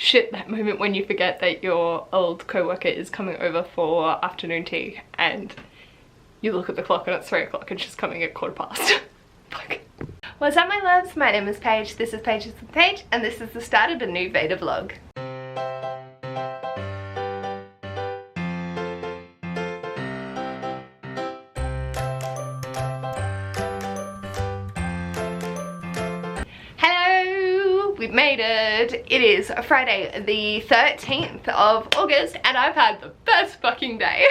shit, that moment when you forget that your old co-worker is coming over for afternoon tea and you look at the clock and it's 3 o'clock and she's coming at 1/4. Fuck. What's up my loves? My name is Paige, this is Paige with Paige, and this is the start of a new VEDA vlog. We've made it. It is Friday the 13th of August and I've had the best fucking day.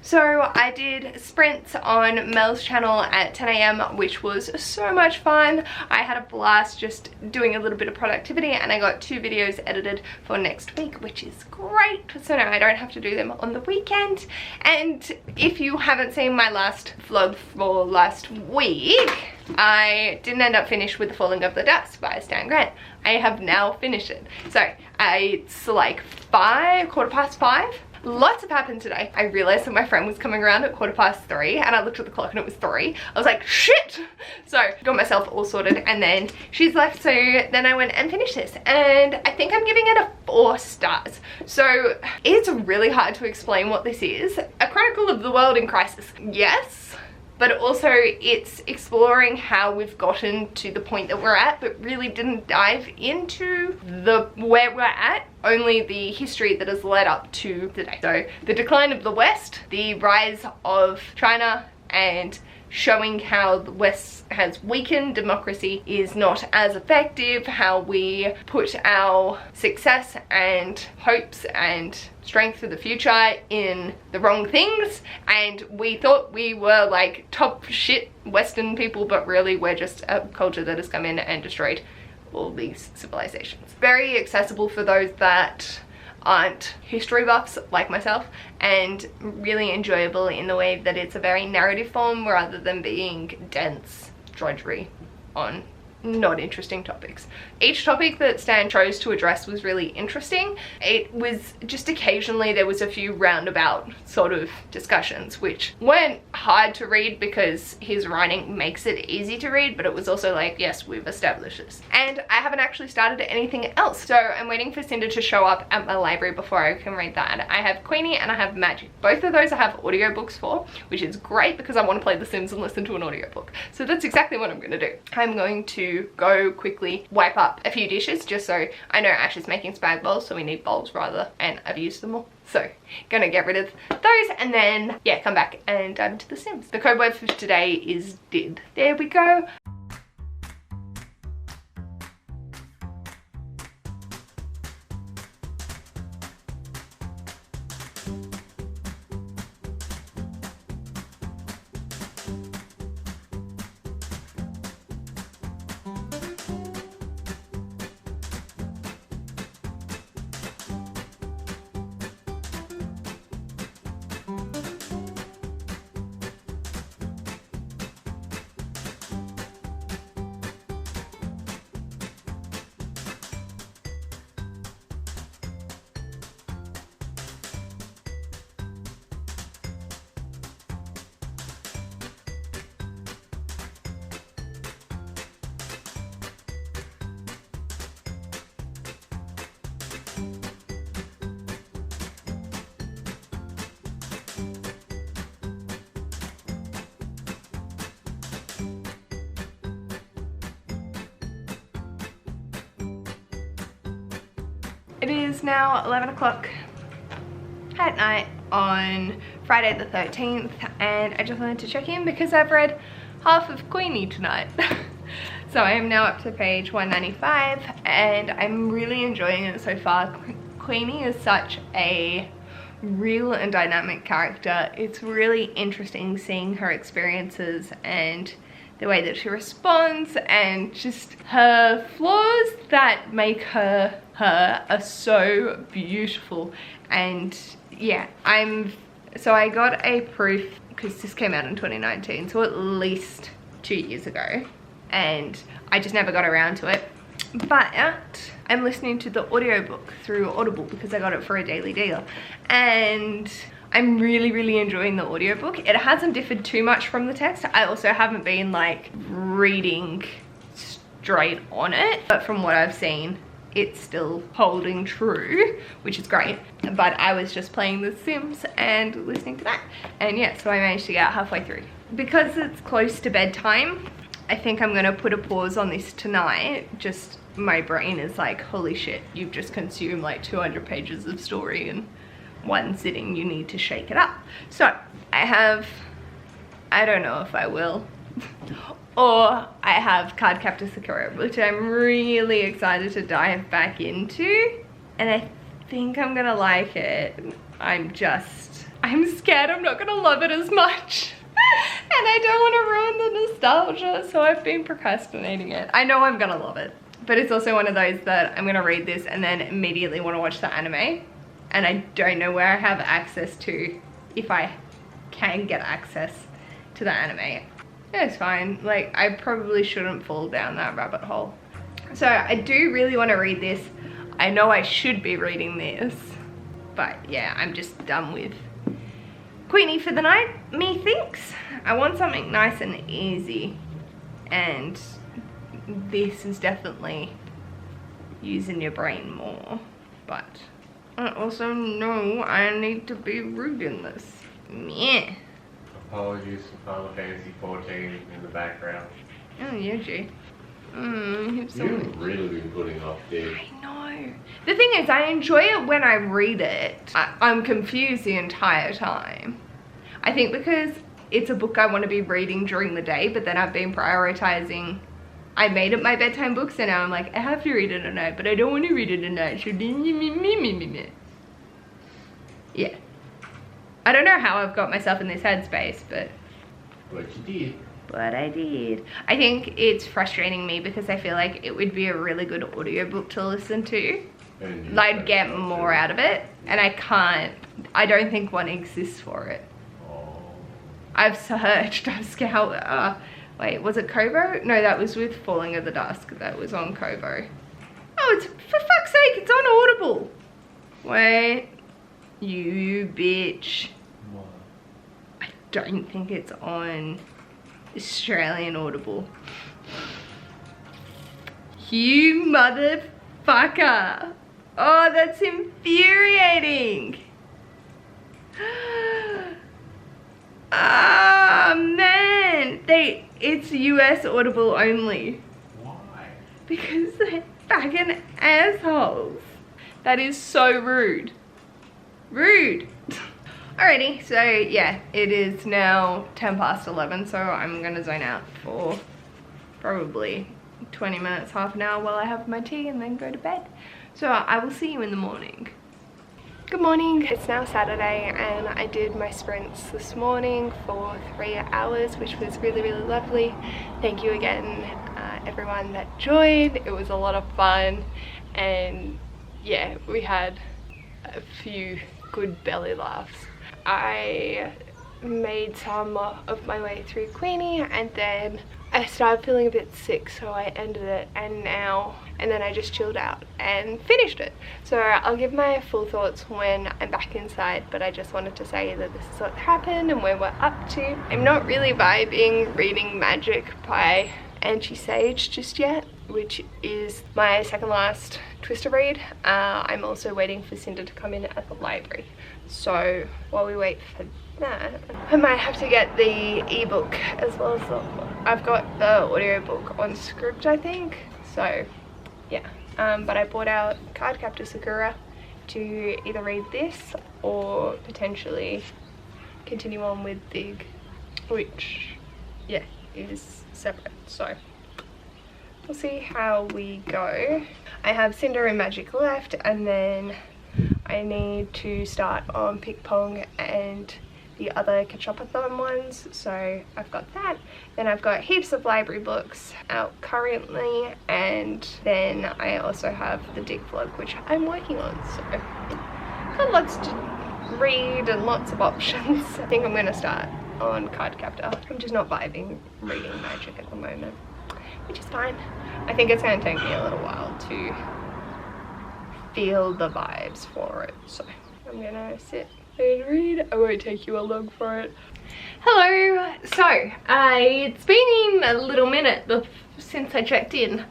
So I did sprints on Mel's channel at 10 AM, which was so much fun. I had a blast just doing a little bit of productivity, and I got 2 videos edited for next week, which is great. So now I don't have to do them on the weekend. And if you haven't seen my last vlog for last week, I didn't end up finished with The Falling of the Dusk by Stan Grant. I have now finished it. So it's like 5:15. Lots have happened today. I realized that my friend was coming around at 3:15 and I looked at the clock and it was 3. I was like, shit! So got myself all sorted and then she's left, so then I went and finished this, and I think I'm giving it a 4 stars. So it's really hard to explain what this is. A chronicle of the world in crisis, yes, but also it's exploring how we've gotten to the point that we're at, but really didn't dive into where we're at, only the history that has led up to today. So the decline of the West, the rise of China, and showing how the West has weakened, democracy is not as effective, how we put our success and hopes and strength for the future in the wrong things, and we thought we were like top shit Western people, but really we're just a culture that has come in and destroyed all these civilizations. Very accessible for those that aren't history buffs like myself, and really enjoyable in the way that it's a very narrative form rather than being dense drudgery on not interesting topics. Each topic that Stan chose to address was really interesting. It was just occasionally there was a few roundabout sort of discussions which weren't hard to read because his writing makes it easy to read, but it was also like, yes, we've established this. And I haven't actually started anything else, so I'm waiting for Cinder to show up at my library before I can read that. I have Queenie and I have Magic. Both of those I have audiobooks for, which is great because I want to play The Sims and listen to an audiobook. So that's exactly what I'm going to do. I'm going to go quickly wipe up a few dishes just so I know Ash is making spag bowls, so we need bowls rather, and I've used them all. So gonna get rid of those and then yeah, come back and dive into The Sims. The code word for today is did. There we go. It is now 11 o'clock at night on Friday the 13th, and I just wanted to check in because I've read half of Queenie tonight. So I am now up to page 195 and I'm really enjoying it so far. Queenie is such a real and dynamic character. It's really interesting seeing her experiences and the way that she responds, and just her flaws that make her are so beautiful. And yeah, so I got a proof because this came out in 2019, so at least 2 years ago, and I just never got around to it. But I'm listening to the audiobook through Audible because I got it for a daily deal, and I'm really enjoying the audiobook. It hasn't differed too much from the text. I also haven't been like reading straight on it, but from what I've seen, it's still holding true, which is great. But I was just playing The Sims and listening to that, and yeah, so I managed to get halfway through. Because it's close to bedtime, I think I'm gonna put a pause on this tonight. Just my brain is like, holy shit, you've just consumed like 200 pages of story in one sitting, you need to shake it up. So I don't know if I will, or I have Cardcaptor Sakura, which I'm really excited to dive back into, and I think I'm gonna like it. I'm scared I'm not gonna love it as much. And I don't want to ruin the nostalgia, so I've been procrastinating it. I know I'm gonna love it, but it's also one of those that I'm gonna read this and then immediately want to watch the anime, and I don't know where I have access to, if I can get access to the anime. Yeah, it's fine. Like, I probably shouldn't fall down that rabbit hole. So I do really want to read this. I know I should be reading this, but yeah, I'm just done with Queenie for the night, methinks. I want something nice and easy, and this is definitely using your brain more, but I also know I need to be reading this. Yeah. Apologies for Final Fantasy 14 in the background. Oh yeah, G. You've really been putting off this. I know. The thing is, I enjoy it when I read it. I'm confused the entire time. I think because it's a book I want to be reading during the day, but then I've been prioritizing. I made it my bedtime book, so now I'm like, I have to read it at night, but I don't want to read it at night. So yeah. I don't know how I've got myself in this headspace, but you did. But I did. I think it's frustrating me because I feel like it would be a really good audiobook to listen to. I'd get more out of it, and I don't think one exists for it. I've searched, I've scoured, wait, was it Kobo? No, that was with Falling of the Dusk, that was on Kobo. Oh, it's, for fuck's sake, it's on Audible. Wait, you bitch. What? I don't think it's on Australian Audible. You motherfucker. Oh, that's infuriating. Ah, man. It's US Audible only. Why? Because they're fucking assholes. That is so rude. Rude. Alrighty, so yeah, it is now 10 past 11, so I'm gonna zone out for probably 20 minutes, half an hour while I have my tea and then go to bed. So I will see you in the morning. Good morning. It's now Saturday and I did my sprints this morning for 3 hours, which was really, really lovely. Thank you again, everyone that joined. It was a lot of fun, and yeah, we had a few good belly laughs. I made some of my way through Queenie, and then I started feeling a bit sick, so I ended it, and then I just chilled out and finished it. So I'll give my full thoughts when I'm back inside, but I just wanted to say that this is what happened and where we're up to. I'm not really vibing reading Magic by Angie Sage just yet, which is my second last Twister read. I'm also waiting for Cinder to come in at the library. So while we wait for that, I might have to get the ebook as well as I've got the audiobook on script, I think. So yeah, but I bought out Cardcaptor Sakura to either read this or potentially continue on with Dig, which yeah, is separate. So we'll see how we go. I have Cinder and Magic left, and then I need to start on Pick Pong and the other Ketchupathon ones, so I've got that. Then I've got heaps of library books out currently, and then I also have the Dig vlog, which I'm working on, so got lots to read and lots of options. I think I'm going to start on Cardcaptor. I'm just not vibing reading Magic at the moment, which is fine. I think it's going to take me a little while to feel the vibes for it, so I'm going to sit and read. I won't take you along for it. Hello. So, it's been a little minute since I checked in.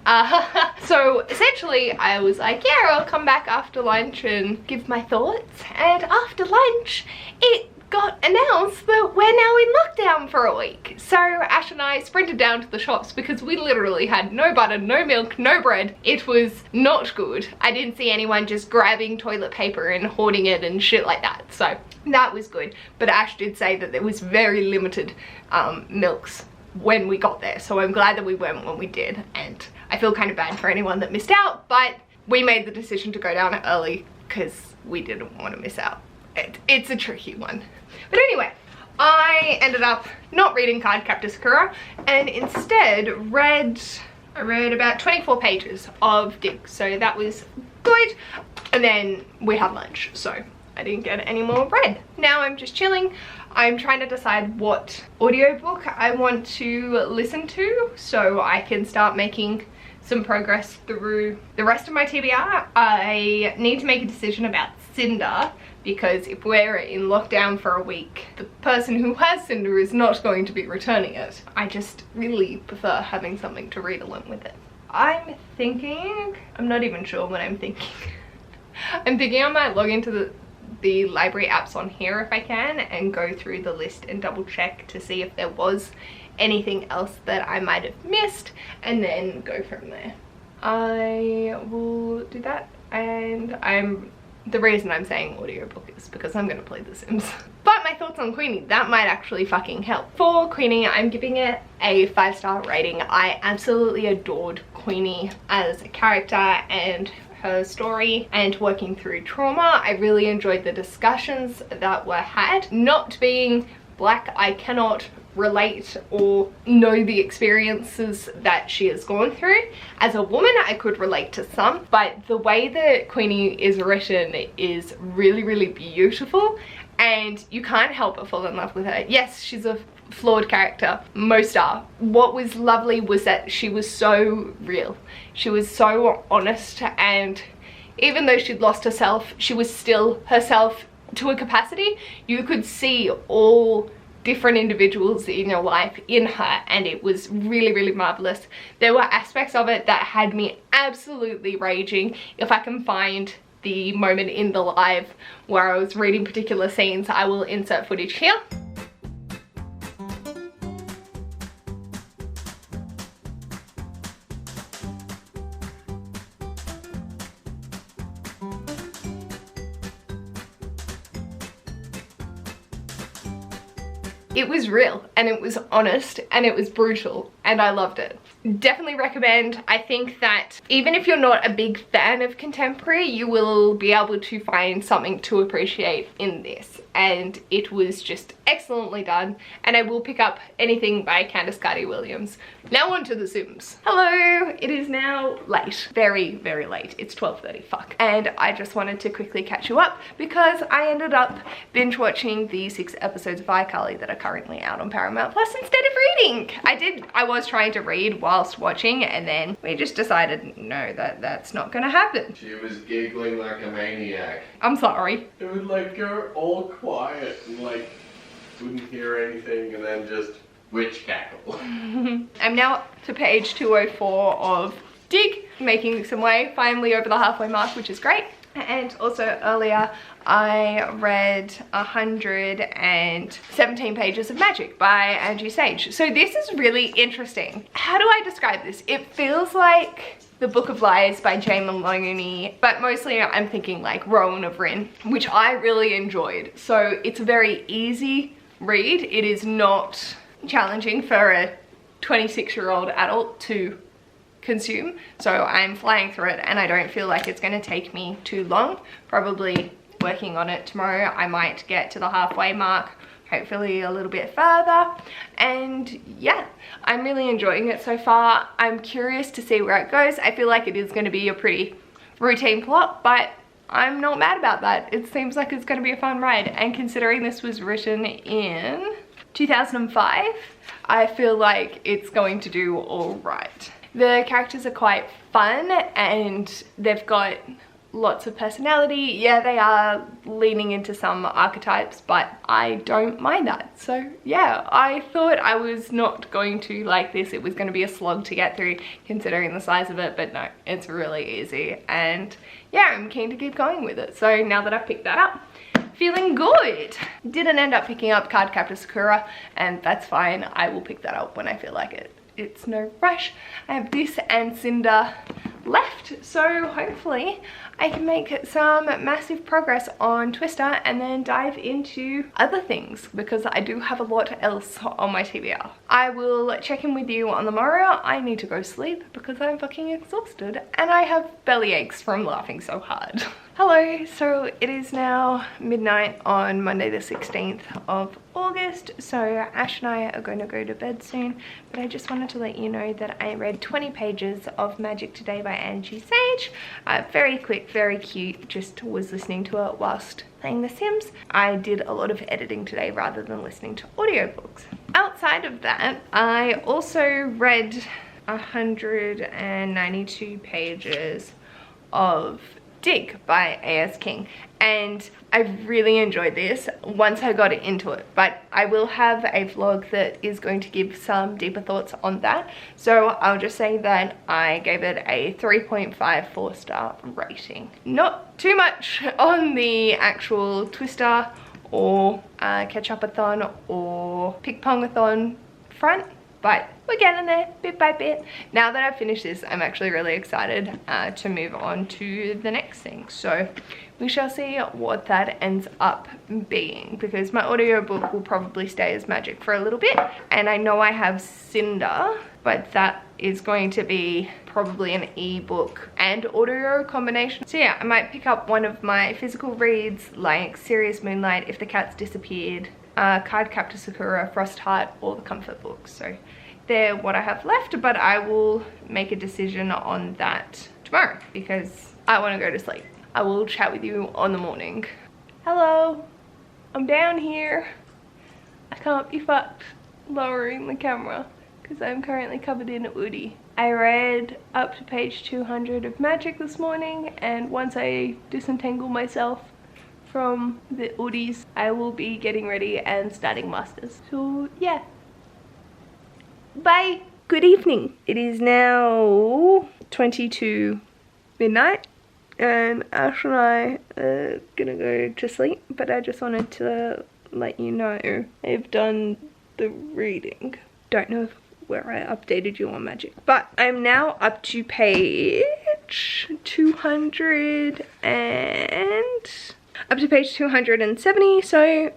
So essentially I was like, yeah, I'll come back after lunch and give my thoughts. And after lunch, it got announced that we're now in lockdown for a week. So Ash and I sprinted down to the shops because we literally had no butter, no milk, no bread. It was not good. I didn't see anyone just grabbing toilet paper and hoarding it and shit like that. So that was good. But Ash did say that there was very limited milks when we got there. So I'm glad that we went when we did. And I feel kind of bad for anyone that missed out, but we made the decision to go down early because we didn't want to miss out. It's a tricky one. But anyway, I ended up not reading Cardcaptor Sakura and instead I read about 24 pages of Dig, so that was good. And then we had lunch, so I didn't get any more read. Now I'm just chilling. I'm trying to decide what audiobook I want to listen to so I can start making some progress through the rest of my TBR. I need to make a decision about Cinder, because if we're in lockdown for a week, the person who has Cinder is not going to be returning it. I just really prefer having something to read along with it. I'm thinking, I'm not even sure what I'm thinking. I'm thinking I might log into the library apps on here if I can and go through the list and double check to see if there was anything else that I might have missed and then go from there. I will do that, and the reason I'm saying audiobook is because I'm gonna play The Sims. But my thoughts on Queenie, that might actually fucking help. For Queenie, I'm giving it a 5-star rating. I absolutely adored Queenie as a character and her story and working through trauma. I really enjoyed the discussions that were had. Not being Black, I cannot relate or know the experiences that she has gone through. As a woman, I could relate to some, but the way that Queenie is written is really, really beautiful, and you can't help but fall in love with her. Yes, she's a flawed character, most are. What was lovely was that she was so real. She was so honest, and even though she'd lost herself, she was still herself to a capacity. You could see all different individuals in your life in her, and it was really, really marvelous. There were aspects of it that had me absolutely raging. If I can find the moment in the live where I was reading particular scenes, I will insert footage here. It was real and it was honest and it was brutal, and I loved it. Definitely recommend. I think that even if you're not a big fan of contemporary, you will be able to find something to appreciate in this, and it was just excellently done. And I will pick up anything by Candace Williams. Now on to The Sims. Hello, it is now late, very, very late. It's 12:30, fuck. And I just wanted to quickly catch you up because I ended up binge watching the 6 episodes of iCarly that are currently out on Paramount Plus instead of reading. I was trying to read whilst watching, and then we just decided no, that's not gonna happen. She was giggling like a maniac. I'm sorry. It would like go all quiet and like wouldn't hear anything, and then just witch cackle. I'm now up to page 204 of Dig, making some way, finally over the halfway mark, which is great. And also earlier I read 117 pages of Magic by Angie Sage. So this is really interesting. How do I describe this? It feels like The Book of Lies by Jay Maloney, but mostly I'm thinking like Rowan of Rin, which I really enjoyed. So it's a very easy read. It is not challenging for a 26-year-old adult to consume, so I'm flying through it and I don't feel like it's going to take me too long. Probably working on it tomorrow, I might get to the halfway mark, hopefully a little bit further. And yeah, I'm really enjoying it so far. I'm curious to see where it goes. I feel like it is going to be a pretty routine plot, but I'm not mad about that. It seems like it's going to be a fun ride, and considering this was written in 2005, I feel like it's going to do all right. The characters are quite fun and they've got lots of personality. Yeah, they are leaning into some archetypes, but I don't mind that. So yeah, I thought I was not going to like this. It was going to be a slog to get through considering the size of it, but no, it's really easy. And yeah, I'm keen to keep going with it. So now that I've picked that up, feeling good. Didn't end up picking up Cardcaptor Sakura, and that's fine. I will pick that up when I feel like it. It's no rush. I have this and Cinder left, so hopefully I can make some massive progress on Twister and then dive into other things, because I do have a lot else on my TBR. I will check in with you on the morrow. I need to go sleep because I'm fucking exhausted and I have belly aches from laughing so hard. Hello, so it is now midnight on Monday the 16th of August, so Ash and I are going to go to bed soon, but I just wanted to let you know that I read 20 pages of Magic Today by Angie Sage. Very quick, very cute, just was listening to it whilst playing The Sims. I did a lot of editing today rather than listening to audiobooks. Outside of that, I also read 192 pages of Dig by A.S. King, and I really enjoyed this once I got into it, but I will have a vlog that is going to give some deeper thoughts on that. So I'll just say that I gave it a 3.5 4-star rating. Not too much on the actual Twister or Catch-Up-a-thon or Pick-Pong-a-thon front, but we're getting there bit by bit. Now that I've finished this, I'm actually really excited to move on to the next thing. So we shall see what that ends up being, because my audiobook will probably stay as Magic for a little bit. And I know I have Cinder, but that is going to be probably an ebook and audio combination. So yeah, I might pick up one of my physical reads like Serious Moonlight, If the Cats Disappeared, Cardcaptor Sakura, Frostheart, or the Comfort books. So they're what I have left, but I will make a decision on that tomorrow because I want to go to sleep. I will chat with you on the morning. Hello, I'm down here. I can't be fucked lowering the camera because I'm currently covered in woody. I read up to page 200 of Magic this morning, and once I disentangle myself from the woodies, I will be getting ready and starting masters. So yeah, bye. Good evening. It is now 22 midnight and Ash and I are gonna go to sleep, but I just wanted to let you know I've done the reading. Don't know where I updated you on Magic, but I'm now up to page 200 and up to page 270, so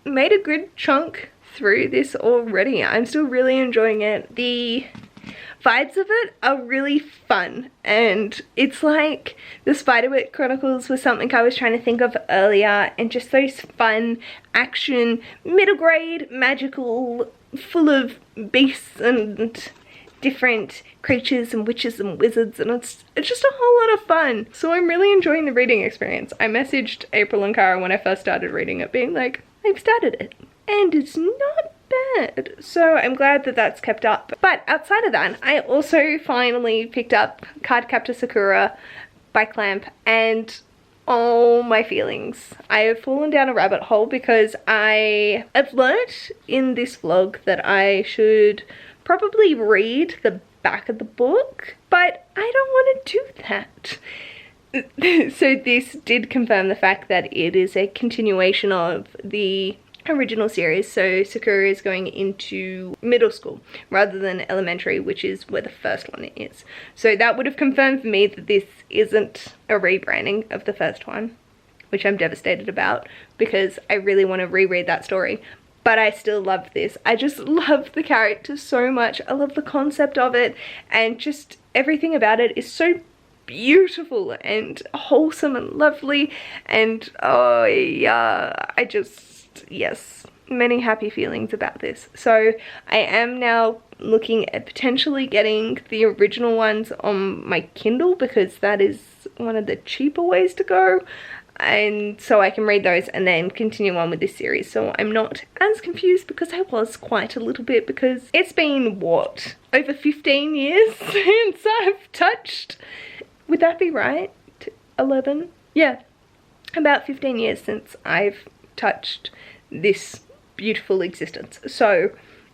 made a good chunk through this already. I'm still really enjoying it. The vibes of it are really fun, and it's like the Spiderwick Chronicles was something I was trying to think of earlier, and just those fun action middle grade magical, full of beasts and different creatures and witches and wizards, and it's just a whole lot of fun. So I'm really enjoying the reading experience. I messaged April and Cara when I first started reading it being like, I've started it and it's not bad. So I'm glad that that's kept up. But outside of that, I also finally picked up Cardcaptor Sakura by Clamp, and oh my feelings. I have fallen down a rabbit hole because I've learnt in this vlog that I should probably read the back of the book, but I don't want to do that. So this did confirm the fact that it is a continuation of the original series. So Sakura is going into middle school rather than elementary, which is where the first one is. So that would have confirmed for me that this isn't a rebranding of the first one, which I'm devastated about because I really want to reread that story. But I still love this. I just love the character so much. I love the concept of it, and just everything about it is so beautiful and wholesome and lovely. And oh yeah, yes, many happy feelings about this. So I am now looking at potentially getting the original ones on my Kindle because that is one of the cheaper ways to go. And so I can read those and then continue on with this series. So I'm not as confused, because I was quite a little bit, because it's been, what, over 15 years since I've touched, would that be right? 11, yeah, about 15 years since I've touched this beautiful existence. So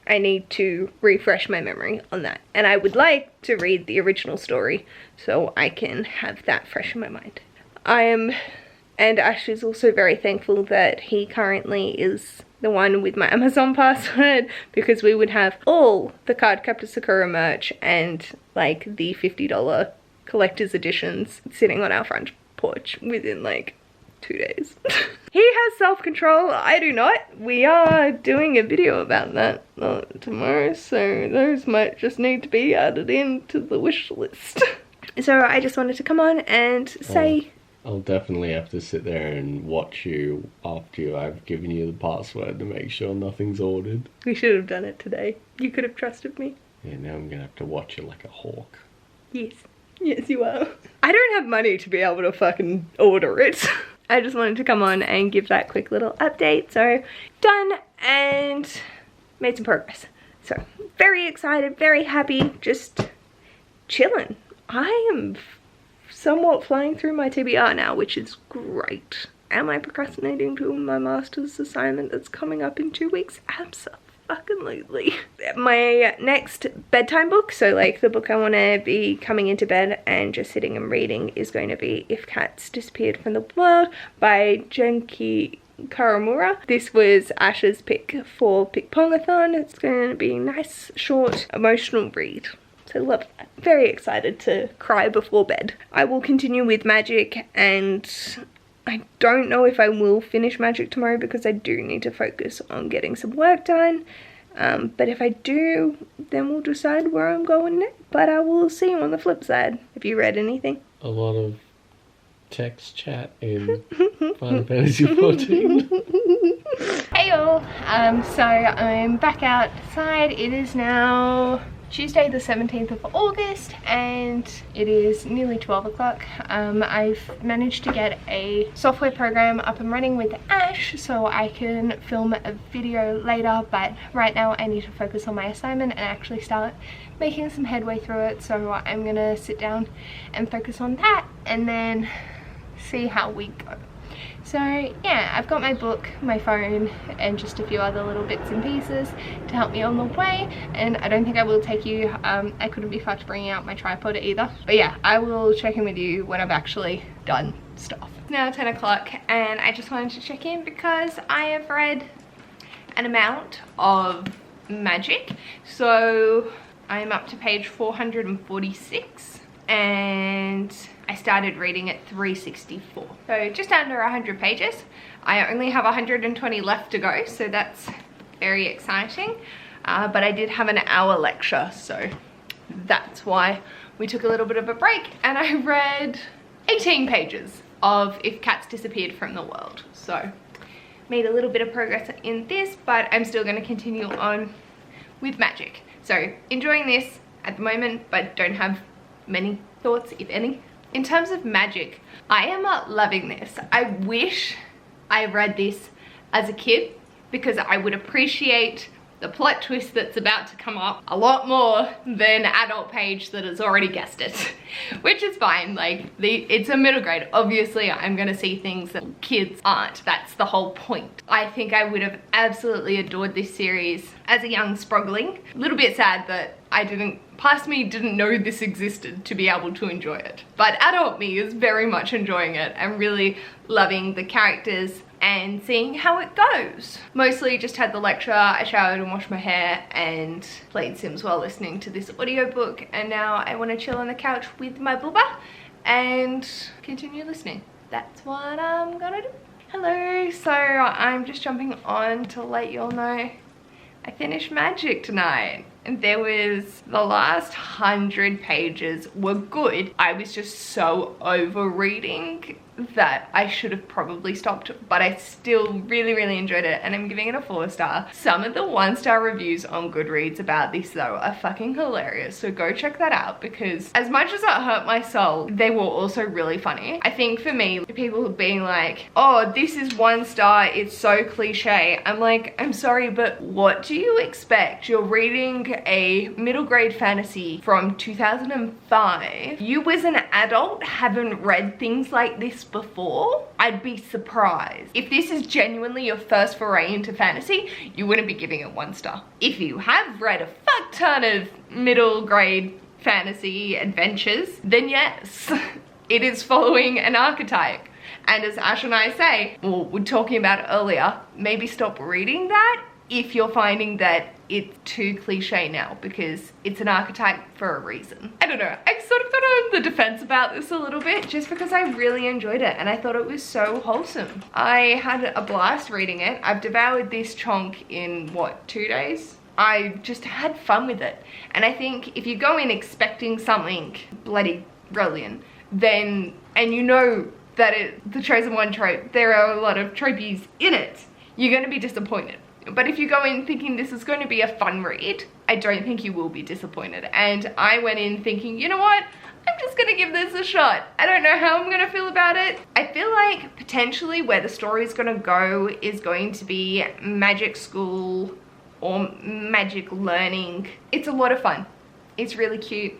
I need to refresh my memory on that. And I would like to read the original story so I can have that fresh in my mind. And Ash is also very thankful that he currently is the one with my Amazon password, because we would have all the Cardcaptor Sakura merch and like the $50 collector's editions sitting on our front porch within like 2 days. He has self-control, I do not. We are doing a video about that tomorrow, so those might just need to be added into the wish list. So I just wanted to come on and say... I'll definitely have to sit there and watch you after I've given you the password to make sure nothing's ordered. We should have done it today. You could have trusted me. Yeah, now I'm gonna have to watch it like a hawk. Yes. Yes, you are. I don't have money to be able to fucking order it. I just wanted to come on and give that quick little update. So, done and made some progress. So, very excited, very happy, just chilling. I am somewhat flying through my TBR now, which is great. Am I procrastinating doing my master's assignment that's coming up in 2 weeks? Absolutely. My next bedtime book, so like the book I want to be coming into bed and just sitting and reading, is going to be If Cats Disappeared from the World by Genki Karamura. This was Ash's pick for Pick Pongathon. It's going to be a nice, short, emotional read. So love that. Very excited to cry before bed. I will continue with Magic, and I don't know if I will finish Magic tomorrow because I do need to focus on getting some work done. But if I do, then we'll decide where I'm going next. But I will see you on the flip side. Have you read anything? A lot of text chat in Final Fantasy 14. Hey y'all, so I'm back outside. It is now Tuesday the 17th of August and it is nearly 12 o'clock. I've managed to get a software program up and running with Ash so I can film a video later, but right now I need to focus on my assignment and actually start making some headway through it. So I'm gonna sit down and focus on that and then see how we go. So yeah, I've got my book, my phone, and just a few other little bits and pieces to help me on the way, and I don't think I will take you, I couldn't be fucked bringing out my tripod either. But yeah, I will check in with you when I've actually done stuff. It's now 10 o'clock and I just wanted to check in because I have read an amount of Magic. So I'm up to page 446 and I started reading at 364. So just under 100 pages. I only have 120 left to go, so that's very exciting. But I did have an hour lecture, so that's why we took a little bit of a break. And I read 18 pages of If Cats Disappeared from the World. So made a little bit of progress in this, but I'm still gonna continue on with Magic. So enjoying this at the moment, but don't have many thoughts, if any. In terms of Magic, I am loving this. I wish I read this as a kid because I would appreciate the plot twist that's about to come up a lot more than adult page that has already guessed it. Which is fine, like it's a middle grade. Obviously I'm gonna see things that kids aren't. That's the whole point. I think I would have absolutely adored this series as a young sprogling. A little bit sad that past me didn't know this existed to be able to enjoy it. But adult me is very much enjoying it and really loving the characters and seeing how it goes. Mostly just had the lecture, I showered and washed my hair and played Sims while listening to this audiobook, and now I want to chill on the couch with my booba and continue listening. That's what I'm gonna do. Hello, so I'm just jumping on to let you all know I finished Magic tonight. And there was, the last 100 pages were good. I was just so over reading that I should have probably stopped, but I still really enjoyed it, and I'm giving it a 4-star. Some of the 1-star reviews on Goodreads about this though are fucking hilarious, so go check that out, because as much as that hurt my soul, they were also really funny. I think for me, people being like, oh, this is 1 star, it's so cliche. I'm like, I'm sorry, but what do you expect? You're reading a middle grade fantasy from 2005. You as an adult haven't read things like this before? I'd be surprised. If this is genuinely your first foray into fantasy, you wouldn't be giving it 1 star. If you have read a fuck ton of middle grade fantasy adventures, then yes, it is following an archetype. And as Ash and I say, well, we're talking about earlier, maybe stop reading that if you're finding that it's too cliche now, because it's an archetype for a reason. I don't know, I sort of got on the defense about this a little bit just because I really enjoyed it and I thought it was so wholesome. I had a blast reading it. I've devoured this chunk in what, 2 days? I just had fun with it. And I think if you go in expecting something bloody brilliant, then, and you know that the chosen one trope, there are a lot of tropies in it, you're going to be disappointed. But if you go in thinking this is going to be a fun read, I don't think you will be disappointed. And I went in thinking, you know what? I'm just gonna give this a shot. I don't know how I'm gonna feel about it. I feel like potentially where the story is gonna go is going to be magic school or magic learning. It's a lot of fun. It's really cute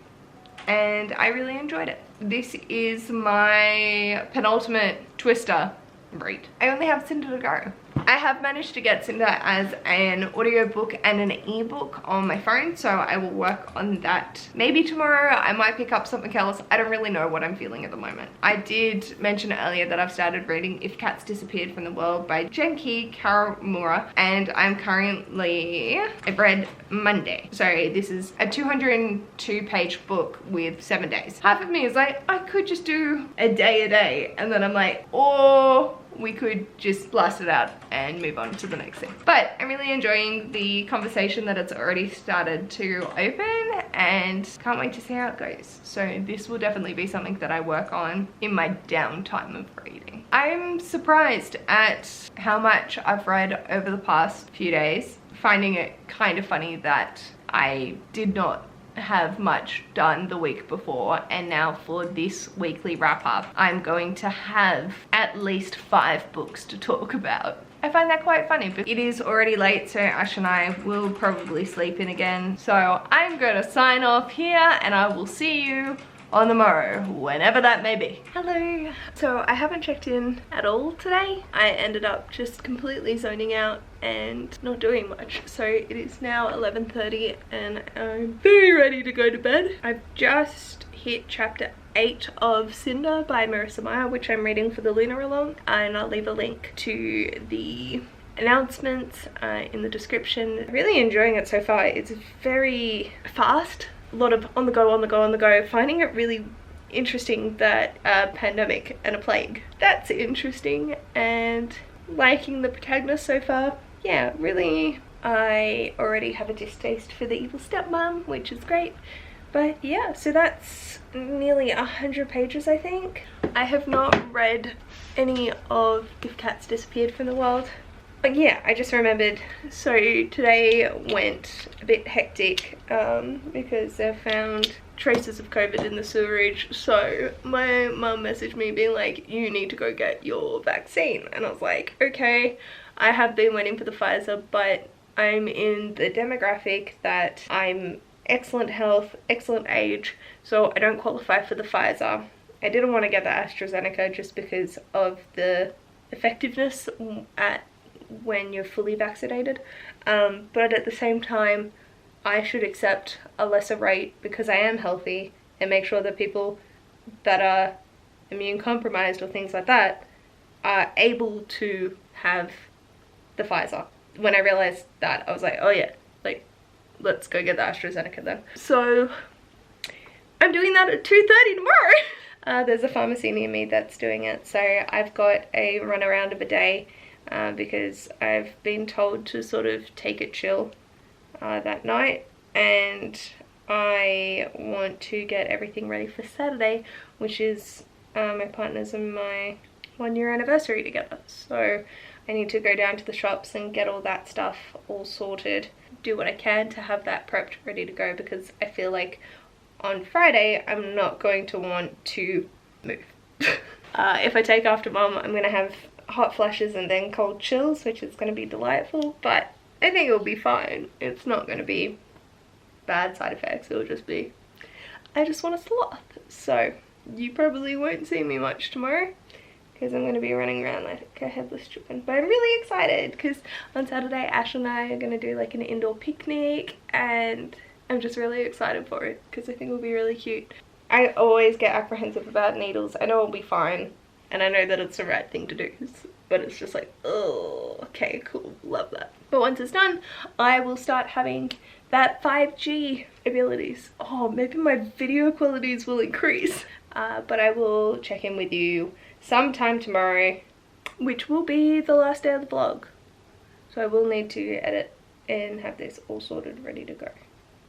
and I really enjoyed it. This is my penultimate Twister read. I only have Cinder to go. I have managed to get Cinder as an audiobook and an ebook on my phone, so I will work on that. Maybe tomorrow I might pick up something else. I don't really know what I'm feeling at the moment. I did mention earlier that I've started reading If Cats Disappeared from the World by Genki Karamura, and I'm currently, I've read Monday. So this is a 202-page book with 7 days. Half of me is like, I could just do a day, and then I'm like, or we could just blast it out and move on to the next thing. But I'm really enjoying the conversation that it's already started to open and can't wait to see how it goes. So this will definitely be something that I work on in my downtime of reading. I'm surprised at how much I've read over the past few days, finding it kind of funny that I did not have much done the week before, and now for this weekly wrap up I'm going to have at least 5 books to talk about. I find that quite funny, but it is already late, so Ash and I will probably sleep in again. So I'm gonna sign off here and I will see you on the morrow, whenever that may be. Hello. So I haven't checked in at all today. I ended up just completely zoning out and not doing much. So it is now 11:30 and I'm very ready to go to bed. I've just hit chapter 8 of Cinder by Marissa Meyer, which I'm reading for the Lunar Along, and I'll leave a link to the announcements in the description. Really enjoying it so far. It's very fast. A lot of on the go, finding it really interesting that a pandemic and a plague. That's interesting, and liking the protagonist so far. Yeah, really, I already have a distaste for the evil stepmom, which is great. But yeah, so that's nearly 100 pages, I think. I have not read any of If Cats Disappeared from the World. But yeah, I just remembered, so today went a bit hectic because they found traces of COVID in the sewerage. So my mum messaged me being like, you need to go get your vaccine. And I was like, okay, I have been waiting for the Pfizer, but I'm in the demographic that I'm excellent health, excellent age, so I don't qualify for the Pfizer. I didn't want to get the AstraZeneca just because of the effectiveness at when you're fully vaccinated, but at the same time I should accept a lesser rate because I am healthy, and make sure that people that are immune compromised or things like that are able to have the Pfizer. When I realized that, I was like, oh yeah, like, let's go get the AstraZeneca then. So I'm doing that at 2:30 tomorrow. There's a pharmacy near me that's doing it, so I've got a run around of a day because I've been told to sort of take it chill that night, and I want to get everything ready for Saturday, which is my partner's and my 1-year anniversary together. So I need to go down to the shops and get all that stuff all sorted. Do what I can to have that prepped, ready to go, because I feel like on Friday I'm not going to want to move. If I take after mum, I'm gonna have hot flashes and then cold chills, which is gonna be delightful, but I think it'll be fine. It's not gonna be bad side effects. It'll just be, I just want a sloth. So you probably won't see me much tomorrow because I'm going to be running around like a headless chicken. But I'm really excited because on Saturday Ash and I are going to do like an indoor picnic, and I'm just really excited for it because I think it'll be really cute. I always get apprehensive about needles. I know I'll be fine and I know that it's the right thing to do, but it's just like, oh, okay, cool, love that. But once it's done, I will start having that 5G abilities. Oh, maybe my video qualities will increase. But I will check in with you sometime tomorrow, which will be the last day of the vlog. So I will need to edit and have this all sorted, ready to go.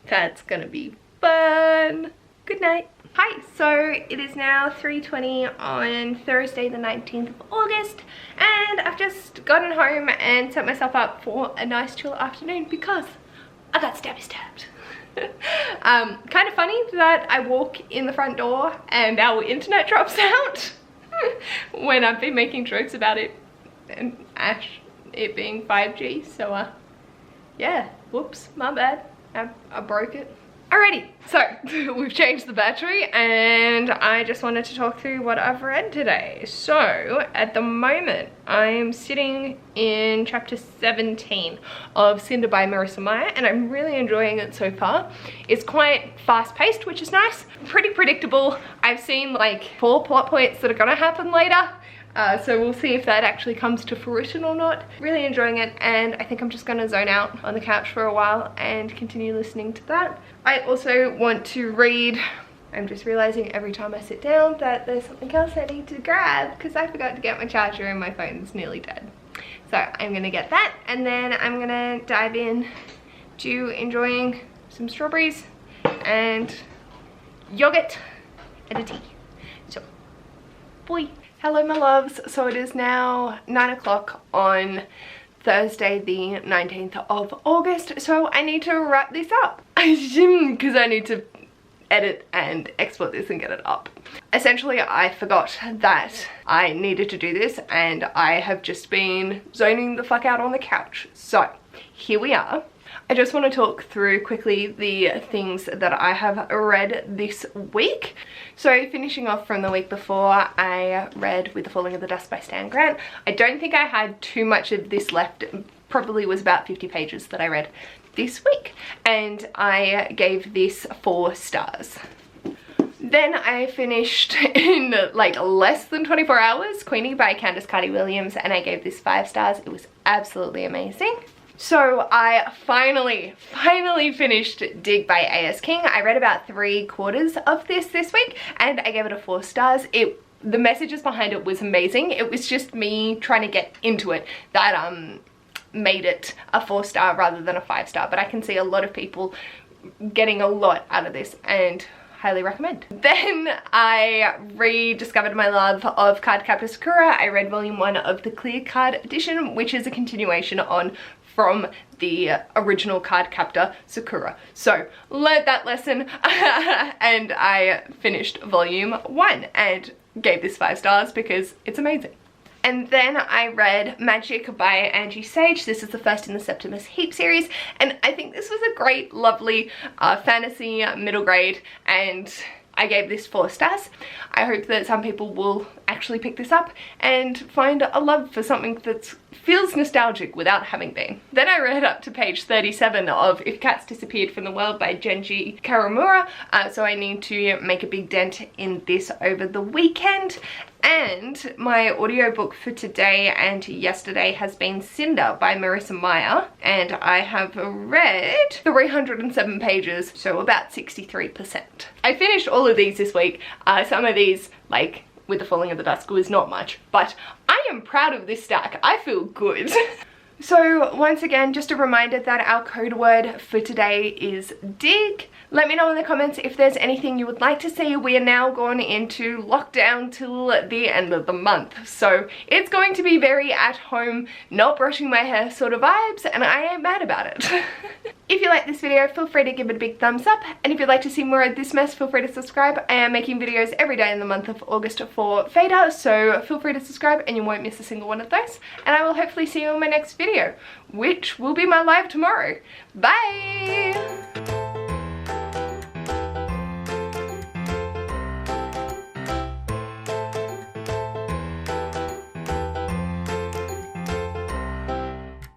That's gonna be fun. Good night. Hi, so it is now 3:20 on Thursday the 19th of August, and I've just gotten home and set myself up for a nice chill afternoon because I got stabbed. Kind of funny that I walk in the front door and our internet drops out when I've been making jokes about it and Ash, it being 5G. So yeah, whoops, my bad. I broke it. Alrighty, so we've changed the battery and I just wanted to talk through what I've read today. So at the moment I'm sitting in chapter 17 of Cinder by Marissa Meyer and I'm really enjoying it so far. It's quite fast paced, which is nice, pretty predictable. I've seen like 4 plot points that are gonna happen later. So we'll see if that actually comes to fruition or not. Really enjoying it, and I think I'm just gonna zone out on the couch for a while and continue listening to that. I also want to read. I'm just realizing every time I sit down that there's something else I need to grab because I forgot to get my charger and my phone's nearly dead. So I'm gonna get that, and then I'm gonna dive in to enjoying some strawberries and yogurt and a tea. So, boy. Hello my loves, so it is now 9 o'clock on Thursday the 19th of August, so I need to wrap this up because I need to edit and export this and get it up. Essentially I forgot that I needed to do this and I have just been zoning the fuck out on the couch. So here we are. I just want to talk through quickly the things that I have read this week. So finishing off from the week before, I read With the Falling of the Dusk by Stan Grant. I don't think I had too much of this left. It probably was about 50 pages that I read this week. And I gave this 4 stars. Then I finished in like less than 24 hours, Queenie by Candace Williams, and I gave this 5 stars. It was absolutely amazing. So I finally finished Dig by A.S. King. I read about 3/4 of this week and I gave it a 4 stars. The messages behind it was amazing. It was just me trying to get into it that made it a 4-star rather than a 5-star. But I can see a lot of people getting a lot out of this and highly recommend. Then I rediscovered my love of Cardcaptor Sakura. I read volume 1 of the Clear Card edition, which is a continuation from the original Cardcaptor Sakura. So learned that lesson and I finished volume 1 and gave this 5 stars because it's amazing. And then I read Magic by Angie Sage. This is the first in the Septimus Heap series, and I think this was a great, lovely fantasy middle grade, and I gave this 4 stars. I hope that some people will actually pick this up and find a love for something that feels nostalgic without having been. Then I read up to page 37 of If Cats Disappeared from the World by Genji Karamura, so I need to make a big dent in this over the weekend. And my audiobook for today and yesterday has been Cinder by Marissa Meyer, and I have read 307 pages, so about 63%. I finished all of these this week. Some of these, like With the Falling of the Dusk, was not much, but I am proud of this stack. I feel good. So once again, just a reminder that our code word for today is dig. Let me know in the comments if there's anything you would like to see. We are now going into lockdown till the end of the month. So it's going to be very at home, not brushing my hair sort of vibes, and I ain't mad about it. If you like this video, feel free to give it a big thumbs up. And if you'd like to see more of this mess, feel free to subscribe. I am making videos every day in the month of August for VEDA, so feel free to subscribe and you won't miss a single one of those. And I will hopefully see you in my next video, which will be my live tomorrow. Bye!